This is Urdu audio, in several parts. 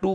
2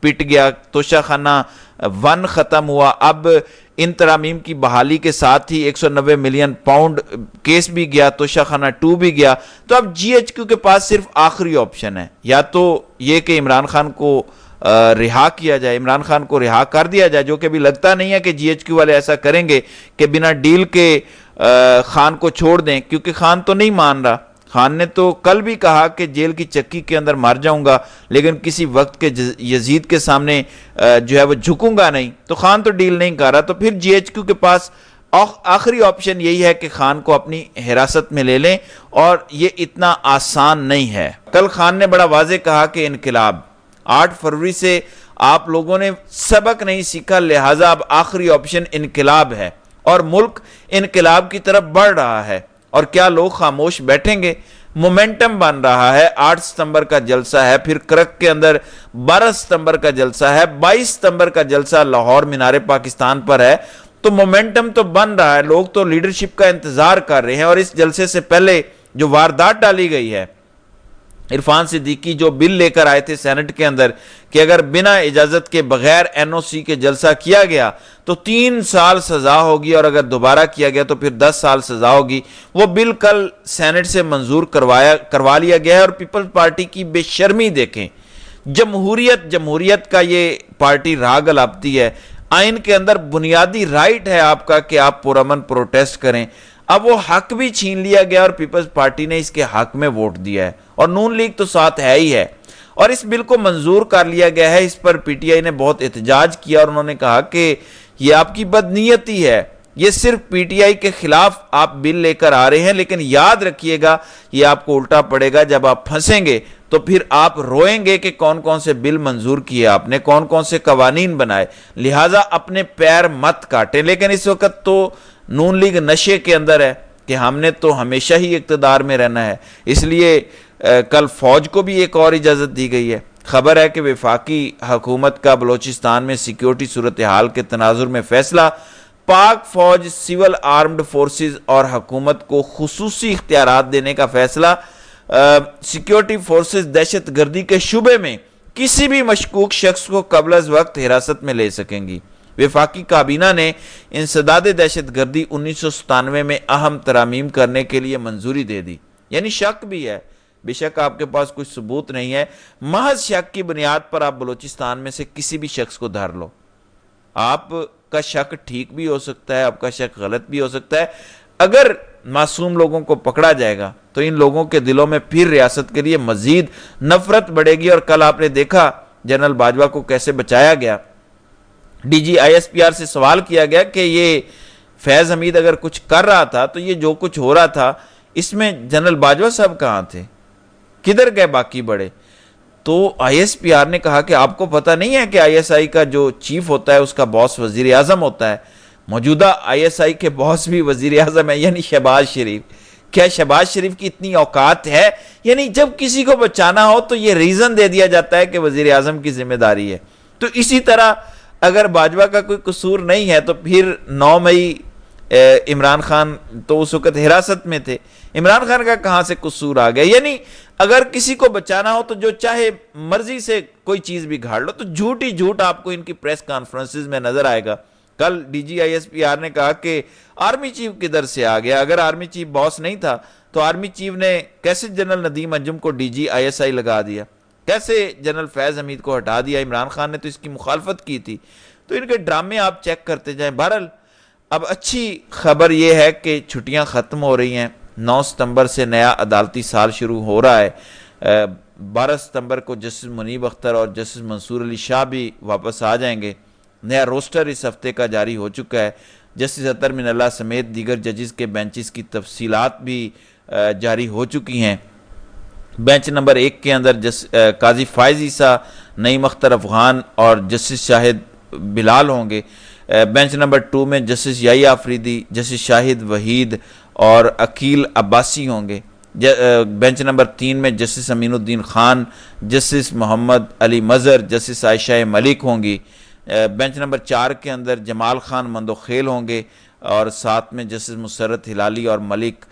پٹ گیا، توشہ خانہ 1 ختم ہوا، اب ان ترامیم کی بحالی کے ساتھ ہی 190 ملین پاؤنڈ کیس بھی گیا، توشہ خانہ 2 بھی گیا، تو اب جی ایچ کیو کے پاس صرف آخری آپشن ہے، یا تو یہ کہ عمران خان کو رہا کیا جائے، عمران خان کو رہا کر دیا جائے، جو کہ بھی لگتا نہیں ہے کہ جی ایچ کیو والے ایسا کریں گے کہ بنا ڈیل کے خان کو چھوڑ دیں، کیونکہ خان تو نہیں مان رہا۔ خان نے تو کل بھی کہا کہ جیل کی چکی کے اندر مر جاؤں گا لیکن کسی وقت کے یزید کے سامنے جو ہے وہ جھکوں گا نہیں، تو خان تو ڈیل نہیں کر رہا، تو پھر جی ایچ کیو کے پاس آخری آپشن یہی ہے کہ خان کو اپنی حراست میں لے لیں، اور یہ اتنا آسان نہیں ہے۔ کل خان نے بڑا واضح کہا کہ انقلاب 8 فروری سے آپ لوگوں نے سبق نہیں سیکھا، لہٰذا اب آخری آپشن انقلاب ہے، اور ملک انقلاب کی طرف بڑھ رہا ہے، اور کیا لوگ خاموش بیٹھیں گے؟ مومنٹم بن رہا ہے۔ 8 ستمبر کا جلسہ ہے، پھر کرک کے اندر 12 ستمبر کا جلسہ ہے، 22 ستمبر کا جلسہ لاہور مینار پاکستان پر ہے، تو مومنٹم تو بن رہا ہے، لوگ تو لیڈرشپ کا انتظار کر رہے ہیں۔ اور اس جلسے سے پہلے جو واردات ڈالی گئی ہے، عرفان صدیقی جو بل لے کر آئے تھے سینٹ کے اندر کہ اگر بنا اجازت کے بغیر این او سی کے جلسہ کیا گیا تو 3 سال سزا ہوگی، اور اگر دوبارہ کیا گیا تو پھر 10 سال سزا ہوگی، وہ بل کل سینٹ سے منظور کروا لیا گیا ہے۔ اور پیپلز پارٹی کی بے شرمی دیکھیں، جمہوریت کا یہ پارٹی راگ الاپتی ہے، آئین کے اندر بنیادی رائٹ ہے آپ کا کہ آپ پرامن پروٹیسٹ کریں، اب وہ حق بھی چھین لیا گیا اور پیپلز پارٹی نے اس کے حق میں ووٹ دیا ہے، اور نون لیگ تو ساتھ ہے ہی ہے، اور اس بل کو منظور کر لیا گیا ہے۔ اس پر پی ٹی آئی نے بہت احتجاج کیا، اور انہوں نے کہا کہ یہ آپ کی بدنیتی ہے، یہ صرف پی ٹی آئی کے خلاف آپ بل لے کر آ رہے ہیں، لیکن یاد رکھیے گا یہ آپ کو الٹا پڑے گا، جب آپ پھنسیں گے تو پھر آپ روئیں گے کہ کون کون سے بل منظور کیے آپ نے، کون کون سے قوانین بنائے، لہٰذا اپنے پیر مت کاٹیں۔ لیکن اس وقت تو نون لیگ نشے کے اندر ہے کہ ہم نے تو ہمیشہ ہی اقتدار میں رہنا ہے، اس لیے کل فوج کو بھی ایک اور اجازت دی گئی ہے۔ خبر ہے کہ وفاقی حکومت کا بلوچستان میں سیکیورٹی صورتحال کے تناظر میں فیصلہ، پاک فوج، سول آرمڈ فورسز اور حکومت کو خصوصی اختیارات دینے کا فیصلہ۔ سیکیورٹی فورسز دہشت گردی کے شعبے میں کسی بھی مشکوک شخص کو قبل از وقت حراست میں لے سکیں گی۔ وفاقی کابینہ نے انسداد دہشت گردی 1997 میں اہم ترامیم کرنے کے لیے منظوری دے دی، یعنی شک بھی ہے، بے شک آپ کے پاس کوئی ثبوت نہیں ہے، محض شک کی بنیاد پر آپ بلوچستان میں سے کسی بھی شخص کو دھر لو۔ آپ کا شک ٹھیک بھی ہو سکتا ہے، آپ کا شک غلط بھی ہو سکتا ہے، اگر معصوم لوگوں کو پکڑا جائے گا تو ان لوگوں کے دلوں میں پھر ریاست کے لیے مزید نفرت بڑھے گی۔ اور کل آپ نے دیکھا جنرل باجوہ کو کیسے بچایا گیا، D G I S P R سے سوال کیا گیا کہ یہ فیض حمید اگر کچھ کر رہا تھا تو یہ جو کچھ ہو رہا تھا اس میں جنرل باجوہ صاحب کہاں تھے، کدھر گئے باقی بڑے؟ تو آئی ایس پی آر نے کہا کہ آپ کو پتہ نہیں ہے کہ آئی ایس آئی کا جو چیف ہوتا ہے اس کا باس وزیر اعظم ہوتا ہے، موجودہ آئی ایس آئی کے باس بھی وزیر اعظم ہے، یعنی شہباز شریف۔ کیا شہباز شریف کی اتنی اوقات ہے؟ یعنی جب کسی کو بچانا ہو تو یہ ریزن دے دیا جاتا ہے کہ وزیر اعظم کی ذمہ داری ہے۔ تو اسی طرح اگر باجوہ کا کوئی قصور نہیں ہے تو پھر 9 مئی عمران خان تو اس وقت حراست میں تھے، عمران خان کا کہاں سے قصور آ گیا؟ یعنی اگر کسی کو بچانا ہو تو جو چاہے مرضی سے کوئی چیز بھی گھاڑ لو، تو جھوٹ ہی جھوٹ آپ کو ان کی پریس کانفرنسز میں نظر آئے گا۔ کل D G I S P R نے کہا کہ آرمی چیف کدھر سے آ گیا؟ اگر آرمی چیف باس نہیں تھا تو آرمی چیف نے کیسے جنرل ندیم انجم کو D G I S I لگا دیا؟ کیسے جنرل فیض حمید کو ہٹا دیا؟ عمران خان نے تو اس کی مخالفت کی تھی۔ تو ان کے ڈرامے آپ چیک کرتے جائیں۔ بہرحال اب اچھی خبر یہ ہے کہ چھٹیاں ختم ہو رہی ہیں، 9 ستمبر سے نیا عدالتی سال شروع ہو رہا ہے۔ 12 ستمبر کو جسٹس منیب اختر اور جسٹس منصور علی شاہ بھی واپس آ جائیں گے۔ نیا روسٹر اس ہفتے کا جاری ہو چکا ہے، جسٹس اطہر من اللہ سمیت دیگر ججز کے بینچز کی تفصیلات بھی جاری ہو چکی ہیں۔ بینچ نمبر 1 کے اندر قاضی فائز عیسیٰ، نعیم اختر افغان اور جسٹس شاہد بلال ہوں گے۔ بینچ نمبر 2 میں جسٹس یحییٰ آفریدی، جسٹس شاہد وحید اور عقیل عباسی ہوں گے۔ بینچ نمبر 3 میں جسٹس امین الدین خان، جسٹس محمد علی مظہر، جسٹس عائشہ ملک ہوں گی۔ بینچ نمبر 4 کے اندر جمال خان مندوخیل ہوں گے، اور ساتھ میں جسٹس مسرت ہلالی اور ملک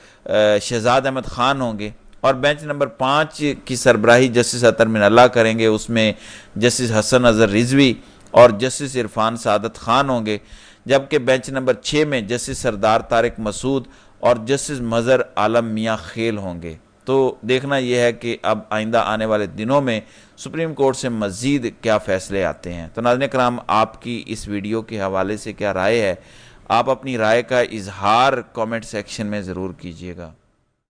شہزاد احمد خان ہوں گے۔ اور بینچ نمبر 5 کی سربراہی جسٹس اطہر من اللہ کریں گے، اس میں جسٹس حسن اظہر رضوی اور جسٹس عرفان سعادت خان ہوں گے، جبکہ بینچ نمبر 6 میں جسٹس سردار طارق مسعود اور جسٹس مظہر عالم میاں خیل ہوں گے۔ تو دیکھنا یہ ہے کہ اب آئندہ آنے والے دنوں میں سپریم کورٹ سے مزید کیا فیصلے آتے ہیں۔ تو ناظرین کرام، آپ کی اس ویڈیو کے حوالے سے کیا رائے ہے؟ آپ اپنی رائے کا اظہار کامنٹ سیکشن میں ضرور کیجیے گا۔